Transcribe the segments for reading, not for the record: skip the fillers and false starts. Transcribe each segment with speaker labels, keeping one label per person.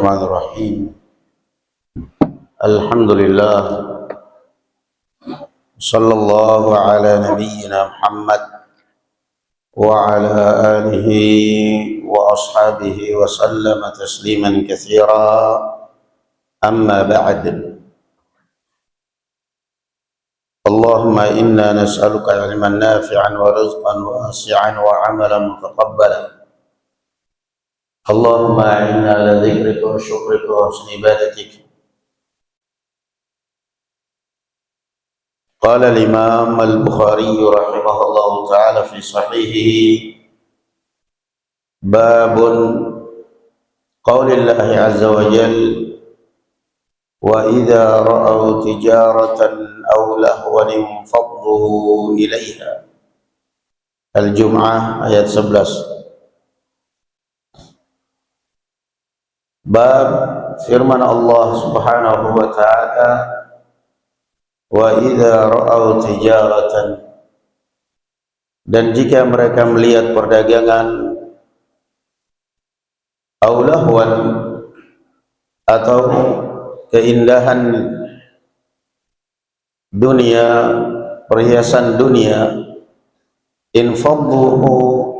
Speaker 1: Bismillahirrahmanirrahim. Alhamdulillah. Sallallahu ala nabiyyina Muhammad wa ala alihi wa ashabihi wa sallama tasliman katsira. Amma ba'd. Allahumma inna nas'aluka ilman nafi'an wa rizqan wasi'an wa 'amalan mutaqabbalan. Allahumma a'inna ala dzikrika wa syukrika wa husni ibadatik. Qala al-Imam al-Bukhari rahimahullahu ta'ala fi sahihihi babun qaulillahi azza wa jalla wa idza ra'aw tijaratan aw lahwan infaddu ilaiha. Al-Jum'ah ayat 11. Bab firman Allah Subhanahu wa ta'ala, wa idza ra'aw tijaratan, dan jika mereka melihat perdagangan, aw lahwan, atau keindahan dunia, perhiasan dunia, infaddu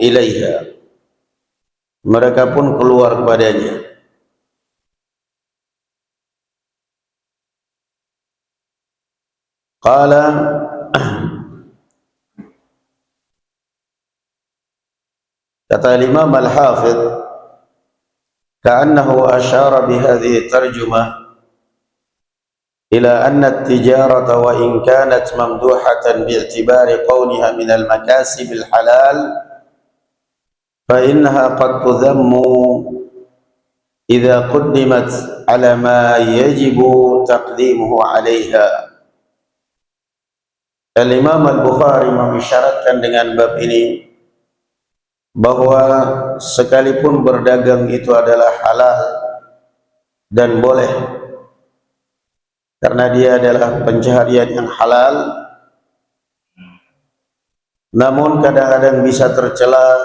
Speaker 1: ilaiha, mereka pun keluar kepadanya. Qala kata Imam Al-Hafidh, ka'annahu asyara bihadhihi tarjumah ila anna at-tijarata wa in kanat mamduhatan bi'tibari qawniha min al-makasib al-halal fa innaha qad tudhammu idza quddimat ala ma yajibu taqdimuhu 'alayha. Al-Imam Al-Bukhari mengisyaratkan dengan bab ini bahwa sekalipun berdagang itu adalah halal dan boleh karena dia adalah pencaharian yang halal, namun kadang-kadang bisa tercela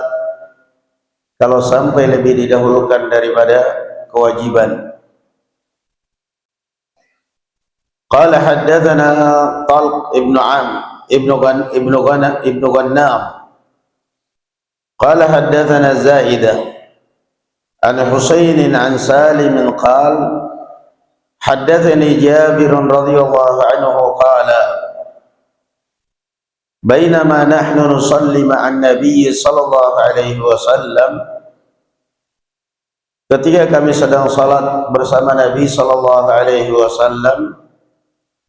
Speaker 1: kalau sampai lebih didahulukan daripada kewajiban. Qala haddatsana Talq ibn Ghannam qala haddatsana Zaidah an Husain an Salim qala haddatsani Jabir radhiyallahu anhu qala bainama nahnu nusalli ma'an nabiy sallallahu alaihi wasallam, ketika kami sedang salat bersama Nabi sallallahu alaihi wasallam,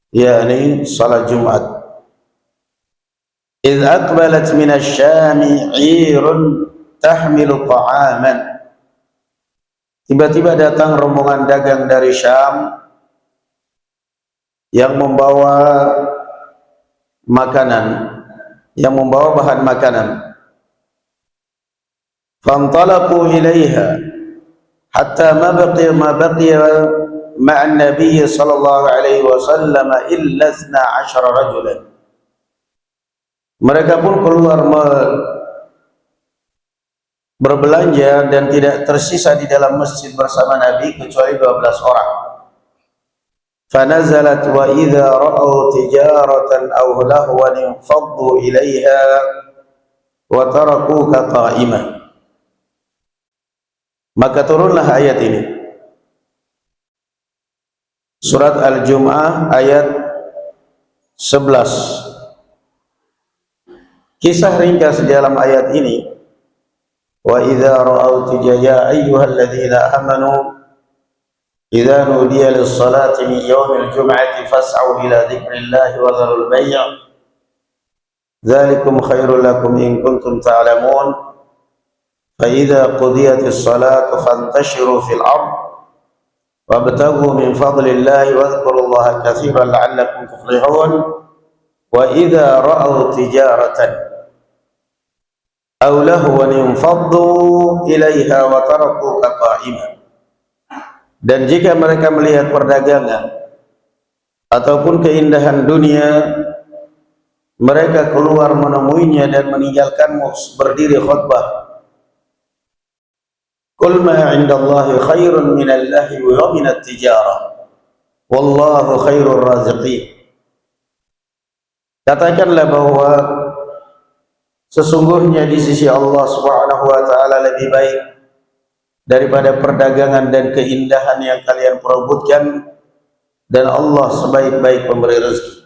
Speaker 1: yakni salat Jumat, idh aqbalat min asy-Syam 'irun tahmilu ta'aman, tiba-tiba datang rombongan dagang dari Syam yang membawa makanan, yang membawa bahan makanan. Fantalaqu ilaiha hatta ma baqiya ma'an Nabi sallallahu alaihi wasallam illa 12 rajulan. Mereka pun keluar berbelanja dan tidak tersisa di dalam masjid bersama Nabi kecuali 12 orang. Fanazalat wa idza ra'aw tijaratan aw lahwan infaddu ilaiha wa tarakuka qa'imah. Maka turunlah ayat ini. Surat Al-Jum'ah ayat 11. Kisah ringkas di dalam ayat ini, wa idza ra'aw tijaratan ayyuhalladzina amanu idza nudiya lis-salati min yaumil jum'ati fas'au ila dzikrillahi wa dharul bay' dzalikum khairul lakum in kuntum ta'lamun fa idza qudiyatis salatu fantashiru fil ardh wabtaghu min fadlillahi wadhkurullaha katsiran la'allakum tuflihun wa idza ra'aw tijaratan aw lahwan infaddu ilaiha wa tarakuka qa'imah. Dan jika mereka melihat perdagangan ataupun keindahan dunia, mereka keluar menemuinya dan meninggalkanmu berdiri khutbah. Qul ma 'indallahi khairun minal lahwi wa minat tijarah. Wallahu khairur raziqin. Katakanlah bahwa sesungguhnya di sisi Allah Subhanahu wa taala lebih baik daripada perdagangan dan keindahan yang kalian perebutkan, dan Allah sebaik-baik pemberi rezeki.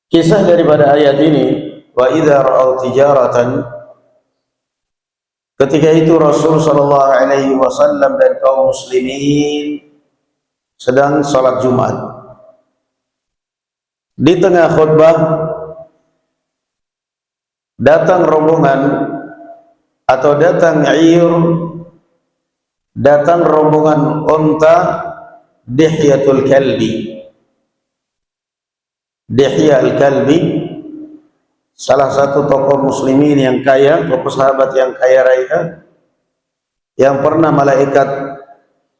Speaker 1: Kisah daripada ayat ini, wa idza ra'au tijaratan, ketika itu Rasul sallallahu alaihi wasallam dan kaum muslimin sedang salat Jumat. Di tengah khutbah datang rombongan atau datang datang rombongan unta Dihyatul Kalbi. Dihya al-Kalbi, salah satu tokoh muslimin yang kaya, tokoh sahabat yang kaya raya, yang pernah malaikat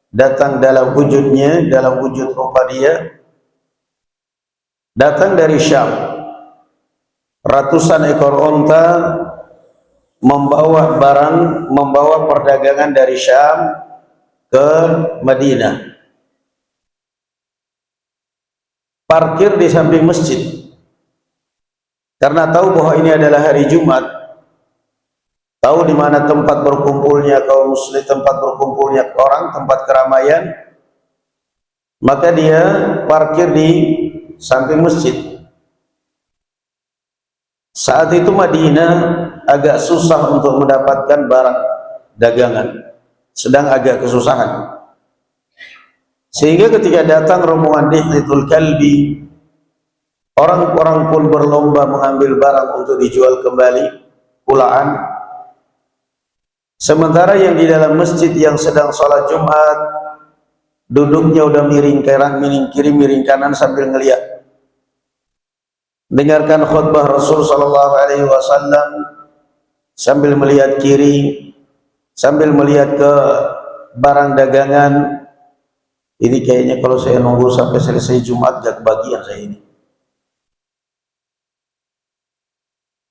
Speaker 1: datang dalam wujudnya, dalam wujud rupa dia, datang dari Syam. Ratusan ekor unta membawa barang, membawa perdagangan dari Syam ke Madinah. Parkir di samping masjid, karena tahu bahwa ini adalah hari Jumat, tahu di mana tempat berkumpulnya kaum muslim, tempat berkumpulnya orang, tempat keramaian, maka dia parkir di samping masjid. Saat itu Madinah agak susah untuk mendapatkan barang dagangan, sedang agak kesusahan. Sehingga ketika datang rombongan Dihyatul Kalbi, orang-orang pun berlomba mengambil barang untuk dijual kembali pulaan. Sementara yang di dalam masjid yang sedang sholat Jumat, duduknya udah miring kanan, miring kiri, miring kanan sambil ngeliat, dengarkan khutbah Rasul sallallahu alaihi wasallam sambil melihat kiri, sambil melihat ke barang dagangan. Ini kayaknya kalau saya nunggu sampai selesai Jumat gak kebagian saya ini.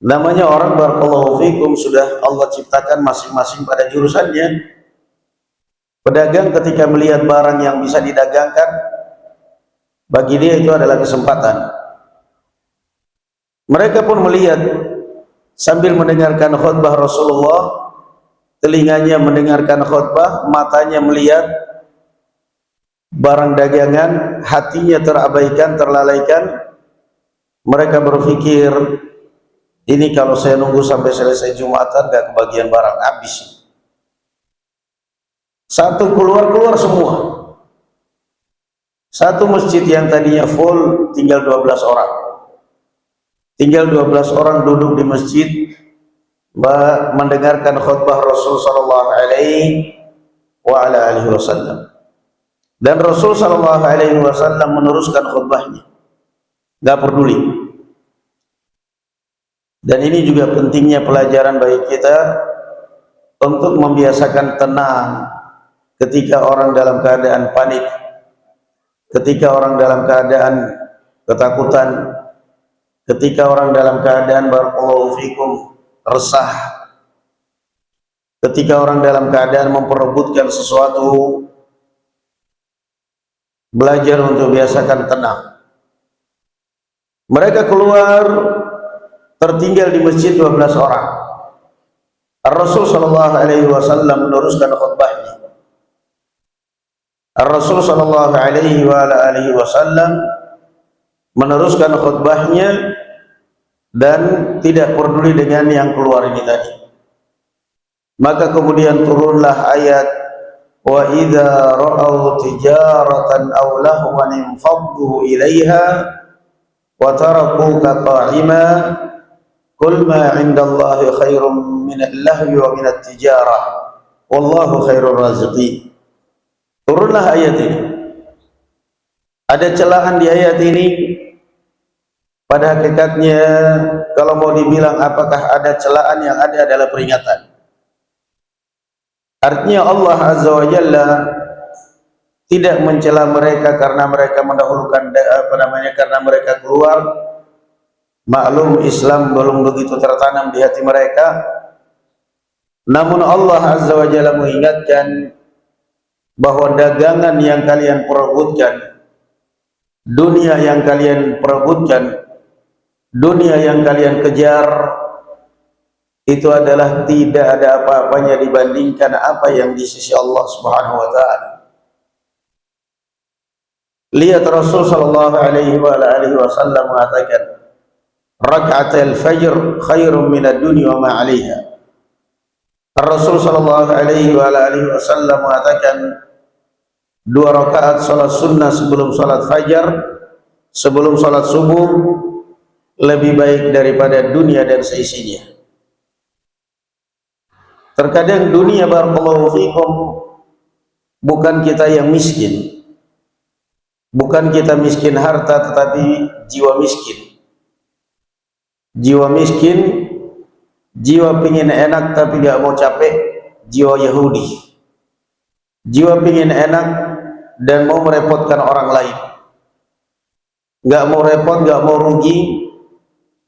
Speaker 1: Namanya orang barakallahu fikum, sudah Allah ciptakan masing-masing pada jurusannya. Pedagang ketika melihat barang yang bisa didagangkan, bagi dia itu adalah kesempatan. Mereka pun melihat sambil mendengarkan khutbah Rasulullah, telinganya mendengarkan khutbah, matanya melihat barang dagangan, hatinya terabaikan, terlalaikan. Mereka berpikir, ini kalau saya nunggu sampai selesai Jumatan gak kebagian barang, habis. Satu keluar semua. Satu masjid yang tadinya full tinggal 12 orang. Tinggal 12 orang duduk di masjid mendengarkan khutbah Rasul sallallahu alaihi wasallam. Dan Rasul sallallahu alaihi wasallam meneruskan khutbahnya, gak peduli. Dan ini juga pentingnya pelajaran bagi kita untuk membiasakan tenang ketika orang dalam keadaan panik, ketika orang dalam keadaan ketakutan, ketika orang dalam keadaan barakallahu fikum resah, ketika orang dalam keadaan memperebutkan sesuatu. Belajar untuk biasakan tenang. Mereka keluar, tertinggal di masjid 12 orang. Rasul sallallahu alaihi wasallam meneruskan khutbahnya. Rasul sallallahu alaihi wasallam meneruskan khutbahnya dan tidak peduli dengan yang keluar ini tadi. Maka kemudian turunlah ayat, wa idza ra'au tijaratan aw lahwan infaddu ilaiha wa tarakuka qa'ima qul ma 'indallahi khairum minal lahwi wa minat tijarah wallahu khairur raziqin. Turunlah ayat ini. Ada celaan di ayat ini. Pada hakikatnya kalau mau dibilang apakah ada celaan, yang ada adalah peringatan. Artinya Allah Azza wa Jalla tidak mencela mereka karena mereka mendahulukan karena mereka keluar. Maklum Islam belum begitu tertanam di hati mereka. Namun Allah Azza wa Jalla mengingatkan bahwa dagangan yang kalian perebutkan, dunia yang kalian perebutkan, dunia yang kalian kejar, itu adalah tidak ada apa-apanya dibandingkan apa yang di sisi Allah Subhanahu wa taala. Lihat Rasul sallallahu alaihi wasallam mengatakan, "Rak'atul fajr khairun minad dunya wa ma 'alaiha." Rasul sallallahu alaihi wasallam mengatakan, dua rakaat salat sunnah sebelum salat fajar, sebelum salat subuh, lebih baik daripada dunia dan seisinya. Terkadang dunia, barakallahu fikum, bukan kita yang miskin, bukan kita miskin harta, tetapi jiwa miskin. Jiwa miskin, jiwa pingin enak tapi gak mau capek, jiwa Yahudi. Jiwa pingin enak dan mau merepotkan orang lain, gak mau repot, gak mau rugi,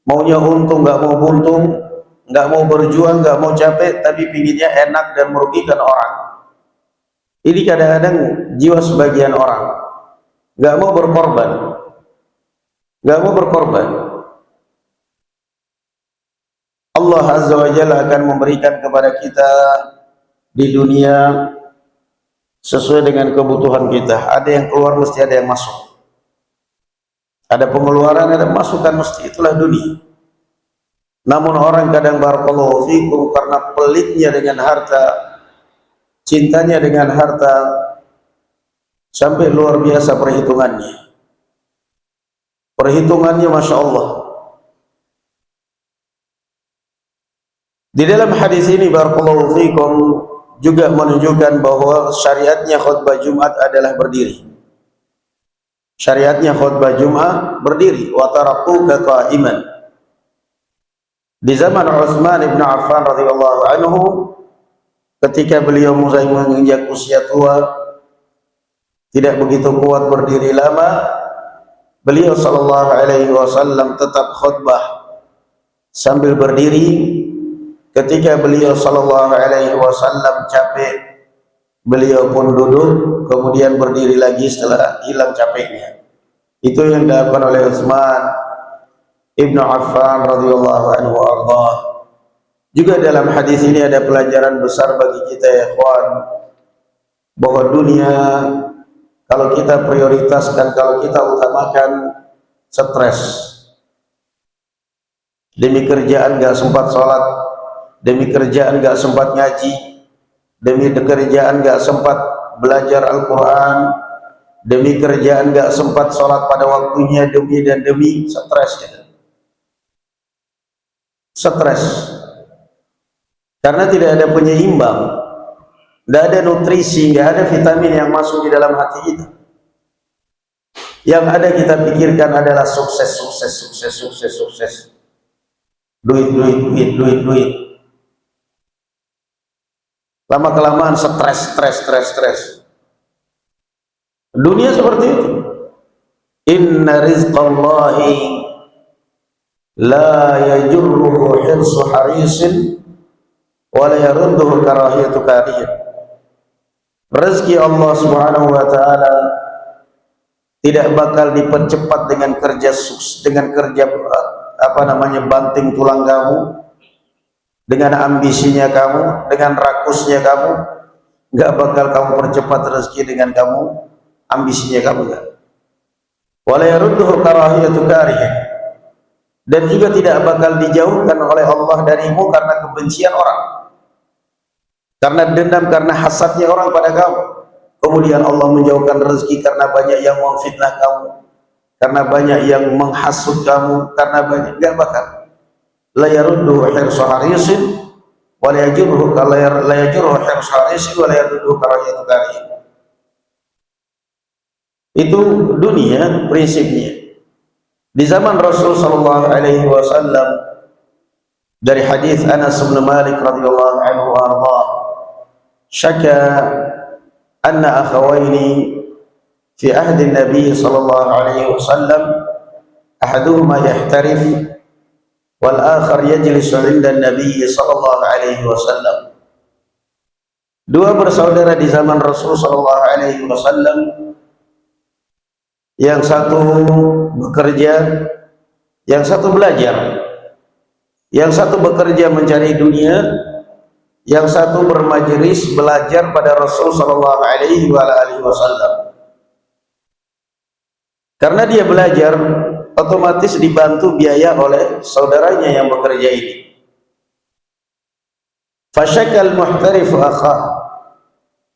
Speaker 1: maunya untung gak mau buntung, gak mau berjuang, gak mau capek, tapi pinginnya enak dan merugikan orang. Ini kadang-kadang jiwa sebagian orang, gak mau berkorban, gak mau berkorban. Allah Azza wa Jalla akan memberikan kepada kita di dunia sesuai dengan kebutuhan kita. Ada yang keluar, mesti ada yang masuk. Ada pengeluaran, ada masukan, mesti. Itulah dunia. Namun orang kadang, barakallahu fikum, karena pelitnya dengan harta, cintanya dengan harta, sampai luar biasa perhitungannya. Perhitungannya Masya Allah. Di dalam hadis ini, barakallahu fikum, juga menunjukkan bahwa syariatnya khutbah Jumat adalah berdiri. Syariatnya khutbah Jumat berdiri. Wa taraktuka qa'iman. Di zaman Utsman bin Affan radhiyallahu anhu, ketika beliau mulai menginjak usia tua, tidak begitu kuat berdiri lama, beliau sallallahu alaihi wasallam tetap khutbah sambil berdiri. Ketika beliau sallallahu alaihi wasallam capek, beliau pun duduk, kemudian berdiri lagi setelah hilang capeknya. Itu yang dilakukan oleh Utsman Ibnu Affan radhiyallahu anhu arda. Juga dalam hadis ini ada pelajaran besar bagi kita ya ikhwan, bahwa dunia kalau kita prioritaskan, kalau kita utamakan, stres. Demi kerjaan gak sempat sholat, demi kerjaan gak sempat ngaji, demi kerjaan gak sempat belajar Al-Quran, demi kerjaan gak sempat sholat pada waktunya, demi stres gitu. Stres karena tidak ada penyeimbang, tidak ada nutrisi, tidak ada vitamin yang masuk di dalam hati kita. Yang ada kita pikirkan adalah sukses. Duit. Lama-kelamaan stres. Dunia seperti itu. Inna rizqallahi la yajurruhu hirsu harisin wa la yarudduhu karahiyatu karihin. Rezeki Allah Subhanahu wa taala tidak bakal dipercepat dengan kerja banting tulang kamu, dengan ambisinya kamu, dengan rakusnya kamu. Enggak bakal kamu percepat rezeki dengan kamu, ambisinya kamu enggak. Wa la yarudduhu karahiyatu karihin. Dan juga tidak bakal dijauhkan oleh Allah darimu karena kebencian orang, karena dendam, karena hasadnya orang pada kamu. Kemudian Allah menjauhkan rezeki karena banyak yang memfitnah kamu, karena banyak yang menghasut kamu, karena banyak, enggak bakal. La yaruddu hirsu harisin wa la yajurru hirsu harisin wa la yaruddu karahiyatu karihin. Itu dunia prinsipnya. Di zaman Rasul sallallahu alaihi wasallam, dari hadis Anas bin Malik radhiyallahu anhu arda, syaka anna akhawaini fi ahdi Nabi sallallahu alaihi wasallam, ahaduhuma yahtarif wal akhar yajlisu 'inda Nabi sallallahu alaihi wasallam. Dua bersaudara di zaman Rasul Shallallahu Alaihi Wasallam, yang satu bekerja, yang satu belajar. Yang satu bekerja mencari dunia, yang satu bermajelis belajar pada Rasul Shallallahu Alaihi Wasallam. Karena dia belajar, otomatis dibantu biaya oleh saudaranya yang bekerja ini. Fasyakal muhtarif akhah,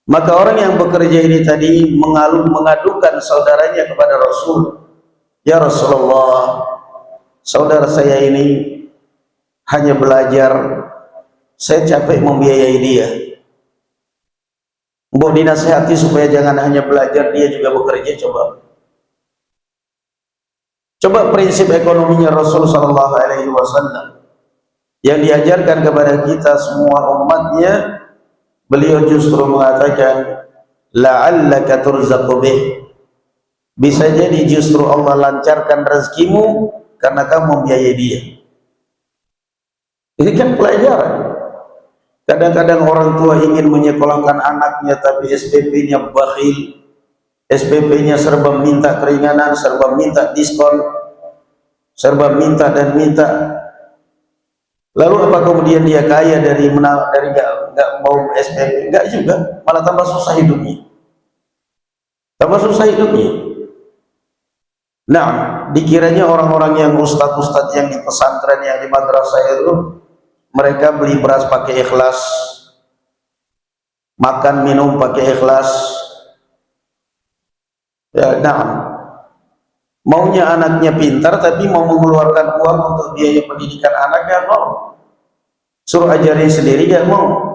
Speaker 1: maka orang yang bekerja ini tadi mengadukan saudaranya kepada Rasul. Ya Rasulullah, saudara saya ini hanya belajar, saya capek membiayai dia. Mbok dinasihati supaya jangan hanya belajar, dia juga bekerja. Coba prinsip ekonominya Rasul Sallallahu Alaihi Wasallam yang diajarkan kepada kita semua umatnya. Beliau justru mengatakan, la'allaka turzaqu bih, bisa jadi justru Allah lancarkan rezekimu karena kamu membiayai dia. Ini kan pelajaran. Kadang-kadang orang tua ingin menyekolahkan anaknya tapi SPP-nya bakhil, SPP-nya serba minta keringanan, serba minta diskon, serba minta dan minta. Lalu apa kemudian dia kaya dari nggak mau SPP? Enggak juga, malah tambah susah hidupnya. Tambah susah hidupnya. Nah, dikiranya orang-orang yang ustadz-ustadz yang di pesantren, yang di madrasah itu, mereka beli beras pakai ikhlas, makan minum pakai ikhlas. Ya, nah, maunya anaknya pintar tapi mau mengeluarkan uang untuk biaya pendidikan anaknya, mau. Suruh ajarin sendiri, gak mau.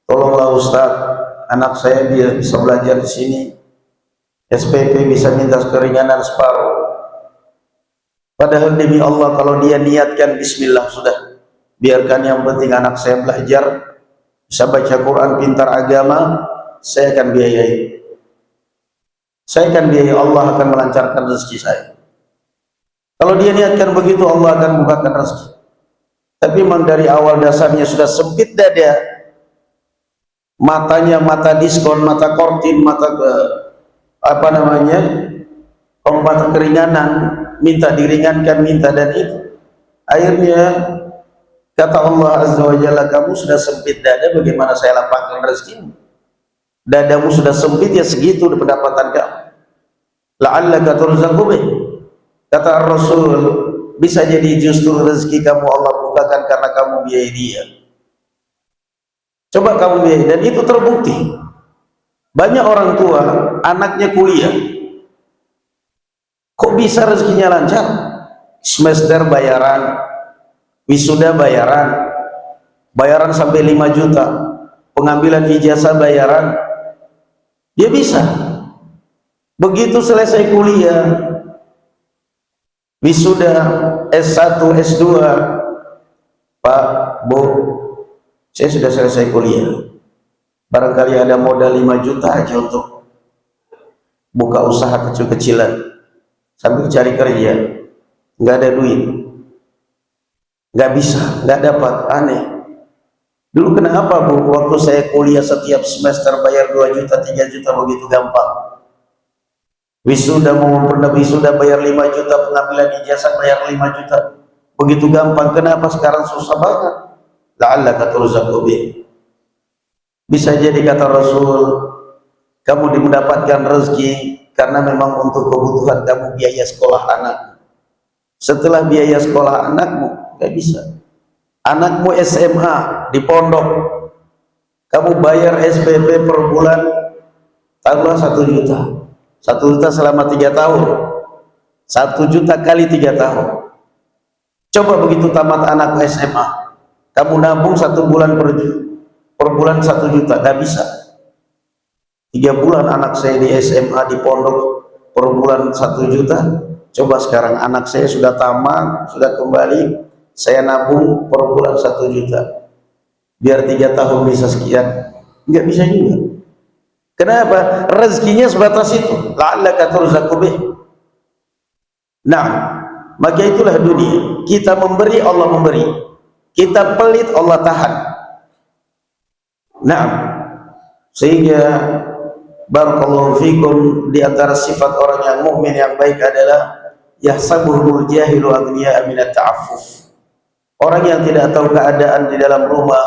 Speaker 1: Tolonglah Ustaz, anak saya biar bisa belajar di sini. SPP bisa minta keringanan separuh. Padahal demi Allah, kalau dia niatkan bismillah sudah. Biarkan, yang penting anak saya belajar, bisa baca Quran, pintar agama, saya akan biayai. Saya akan biayai, Allah akan melancarkan rezeki saya. Kalau dia niatkan begitu, Allah akan bukakan rezeki. Tapi memang dari awal dasarnya sudah sempit dada, matanya mata diskon, mata kortin, mata mata keringanan, minta diringankan, minta dan itu. Akhirnya kata Allah Azza wa Jalla, kamu sudah sempit dada, bagaimana saya lapangkan rezekimu? Dadamu sudah sempit, ya segitu pendapatan kamu. La'allaka turzaqu bih, kata Rasul, bisa jadi justru rezeki kamu Allah bukakan karena kamu biayai dia. Coba kamu biayai, dan itu terbukti. Banyak orang tua anaknya kuliah, kok bisa rezekinya lancar? Semester bayaran, wisuda bayaran, bayaran sampai 5 juta, pengambilan ijazah bayaran, dia bisa. Begitu selesai kuliah, wisuda S1, S2, Pak, Bu, saya sudah selesai kuliah, barangkali ada modal 5 juta aja untuk buka usaha kecil-kecilan sambil cari kerja. Nggak ada duit, nggak bisa, nggak dapat. Aneh. Dulu kenapa Bu, waktu saya kuliah setiap semester bayar 2 juta, 3 juta, begitu gampang. Wisuda, mau pernah wisuda bayar 5 juta, pengambilan ijazah bayar 5 juta, begitu gampang. Kenapa sekarang susah banget? La'allaka turzaqu bih. Bisa jadi kata Rasul, kamu mendapatkan rezeki karena memang untuk kebutuhan kamu biaya sekolah anak. Setelah biaya sekolah anakmu, gak bisa. Anakmu SMA di pondok, kamu bayar SPP per bulan, taruhlah 1 juta. 1 juta selama 3 tahun, 1 juta kali 3 tahun. Coba begitu tamat anak SMA, kamu nabung 1 bulan per bulan 1 juta, gak bisa. 3 bulan anak saya di SMA di pondok, per bulan 1 juta. Coba sekarang anak saya sudah tamat, sudah kembali, saya nabung per bulan 1 juta, biar 3 tahun bisa sekian, nggak bisa juga. Kenapa? Rezekinya sebatas itu. La'allaka turzaqu bih. Nah, maka itulah dunia. Kita memberi, Allah memberi. Kita pelit, Allah tahan. Nah, Sehingga barakallahu fikum, di antara sifat orang yang mukmin yang baik adalah yahsabuhul jahilu aghniya min at-ta'affuf. Orang yang tidak tahu keadaan di dalam rumah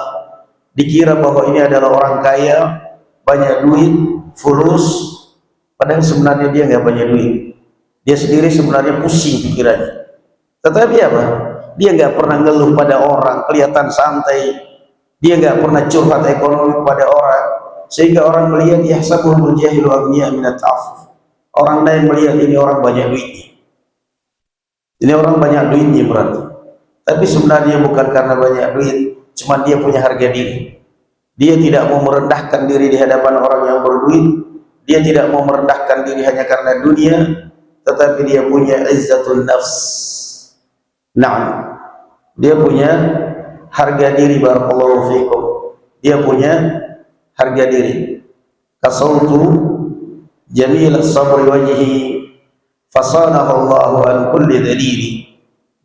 Speaker 1: dikira bahwa ini adalah orang kaya, banyak duit, fulus, padahal sebenarnya dia nggak banyak duit. Dia sendiri sebenarnya pusing pikirannya. Tetapi apa? Dia nggak pernah ngeluh pada orang, kelihatan santai. Dia nggak pernah curhat ekonomi pada orang, sehingga orang melihat yahsabuhul jahilu aghniya min at-ta'affuf. Orang lain melihat ini orang banyak duitnya. Ini orang banyak duitnya berarti. Tapi sebenarnya bukan karena banyak duit, cuma dia punya harga diri. Dia tidak mau merendahkan diri di hadapan orang yang berduit. Dia tidak mau merendahkan diri hanya karena dunia, tetapi dia punya izzatun nafs. Nah, dia punya harga diri, barakallahu fikum. Dia punya harga diri. Kasautu jamil as-sabri wajhi fasanahu Allahu an kulli dalili.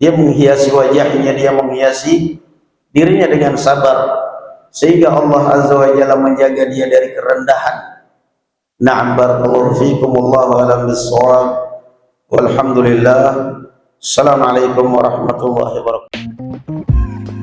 Speaker 1: Dia menghiasi wajahnya, dia menghiasi dirinya dengan sabar, sehingga Allah Azza wa Jalla menjaga dia dari kerendahan. Na'am, barakallahu fikum, wallahu a'lam bis-shawab. Walhamdulillah. Assalamualaikum warahmatullahi wabarakatuh.